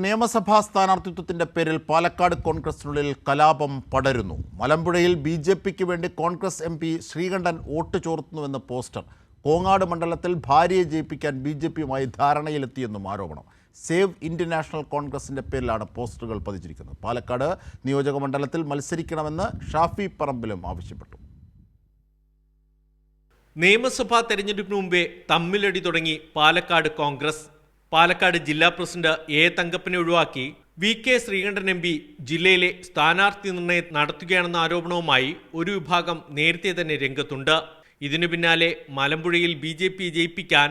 നിയമസഭാ സ്ഥാനാർത്ഥിത്വത്തിന്റെ പേരിൽ പാലക്കാട് കോൺഗ്രസിനുള്ളിൽ കലാപം പടരുന്നു. മലമ്പുഴയിൽ ബിജെപിക്ക് വേണ്ടി കോൺഗ്രസ് എംപി ശ്രീകണ്ഠൻ വോട്ട് ചോർത്തുന്നുവെന്ന് പോസ്റ്റർ. കോങ്ങാട് മണ്ഡലത്തിൽ ഭാര്യയെ ജയിപ്പിക്കാൻ ബിജെപിയുമായി ധാരണയിലെത്തിയെന്നും ആരോപണം. സേവ് ഇന്ത്യൻ നാഷണൽ കോൺഗ്രസിന്റെ പേരിലാണ് പോസ്റ്ററുകൾ പതിച്ചിരിക്കുന്നത്. പാലക്കാട് നിയോജക മണ്ഡലത്തിൽ മത്സരിക്കണമെന്ന് ഷാഫി പറമ്പിലും ആവശ്യപ്പെട്ടു. നിയമസഭാ തെരഞ്ഞെടുപ്പിന് മുമ്പേ തമ്മിലടി തുടങ്ങി പാലക്കാട് കോൺഗ്രസ്. പാലക്കാട് ജില്ലാ പ്രസിഡന്റ് എ തങ്കപ്പനെ ഒഴിവാക്കി വി.കെ. ശ്രീകണ്ഠൻ എം.പി ജില്ലയിലെ സ്ഥാനാർത്ഥി നിർണയം നടത്തുകയാണെന്ന ആരോപണവുമായി ഒരു വിഭാഗം നേരത്തെ തന്നെ രംഗത്തുണ്ട്. ഇതിനു പിന്നാലെ മലമ്പുഴയിൽ ബി.ജെ.പി ജയിപ്പിക്കാൻ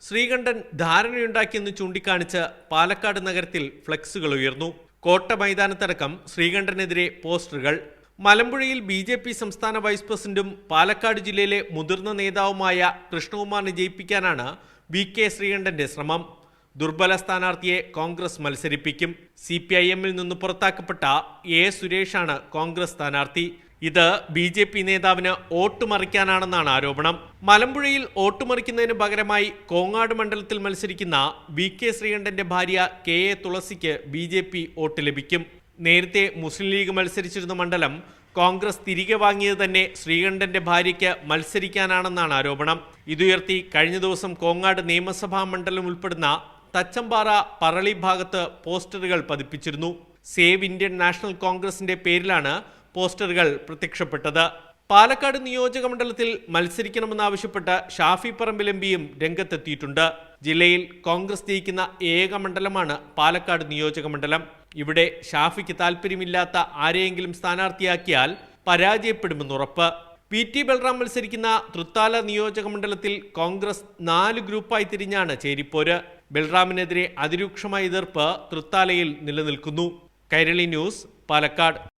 ശ്രീകണ്ഠൻ ധാരണയുണ്ടാക്കിയെന്ന് ചൂണ്ടിക്കാണിച്ച് പാലക്കാട് നഗരത്തിൽ ഫ്ലെക്സുകൾ ഉയർന്നു. കോട്ട മൈതാനത്തടക്കം ശ്രീകണ്ഠനെതിരെ പോസ്റ്ററുകൾ. മലമ്പുഴയിൽ ബി.ജെ.പി സംസ്ഥാന വൈസ് പ്രസിഡന്റും പാലക്കാട് ജില്ലയിലെ മുതിർന്ന നേതാവുമായ കൃഷ്ണകുമാറിനെ ജയിപ്പിക്കാനാണ് വി.കെ. ശ്രീകണ്ഠന്റെ ശ്രമം. ദുർബല സ്ഥാനാർത്ഥിയെ കോൺഗ്രസ് മത്സരിപ്പിക്കും. CPIM-ൽ നിന്ന് പുറത്താക്കപ്പെട്ട എ. സുരേഷാണ് കോൺഗ്രസ് സ്ഥാനാർത്ഥി. ഇത് ബി.ജെ.പി നേതാവിന് വോട്ട് മറിക്കാനാണെന്നാണ് ആരോപണം. മലമ്പുഴയിൽ വോട്ട് മറിക്കുന്നതിന് പകരമായി കോങ്ങാട് മണ്ഡലത്തിൽ മത്സരിക്കുന്ന വി.കെ. ശ്രീകണ്ഠന്റെ ഭാര്യ K.A. തുളസിക്ക് ബി.ജെ.പി വോട്ട് ലഭിക്കും. നേരത്തെ മുസ്ലിം ലീഗ് മത്സരിച്ചിരുന്ന മണ്ഡലം കോൺഗ്രസ് തിരികെ വാങ്ങിയത് തന്നെ ശ്രീകണ്ഠന്റെ ഭാര്യയ്ക്ക് മത്സരിക്കാനാണെന്നാണ് ആരോപണം. ഇതുയർത്തി കഴിഞ്ഞ ദിവസം കോങ്ങാട് നിയമസഭാ മണ്ഡലം ഉൾപ്പെടുന്ന തച്ചമ്പാറ പറളി ഭാഗത്ത് പോസ്റ്ററുകൾ പതിപ്പിച്ചിരുന്നു. സേവ് ഇന്ത്യൻ നാഷണൽ കോൺഗ്രസിന്റെ പേരിലാണ് പോസ്റ്ററുകൾ പ്രത്യക്ഷപ്പെട്ടത്. പാലക്കാട് നിയോജക മണ്ഡലത്തിൽ മത്സരിക്കണമെന്നാവശ്യപ്പെട്ട് ഷാഫി പറമ്പിൽ എംപിയും രംഗത്തെത്തിയിട്ടുണ്ട്. ജില്ലയിൽ കോൺഗ്രസ് ജയിക്കുന്ന ഏക മണ്ഡലമാണ് പാലക്കാട് നിയോജക മണ്ഡലം. ഇവിടെ ഷാഫിക്ക് താല്പര്യമില്ലാത്ത ആരെയെങ്കിലും സ്ഥാനാർത്ഥിയാക്കിയാൽ പരാജയപ്പെടുമെന്നുറപ്പ്. P.T. ബൽറാം മത്സരിക്കുന്ന തൃത്താല നിയോജക മണ്ഡലത്തിൽ കോൺഗ്രസ് 4 ഗ്രൂപ്പായി തിരിഞ്ഞാണ് ചേരിപ്പോര്. ബൽറാമിനെതിരെ അതിരൂക്ഷമായ എതിർപ്പ് തൃത്താലയിൽ നിലനിൽക്കുന്നു. കൈരളി ന്യൂസ്, പാലക്കാട്.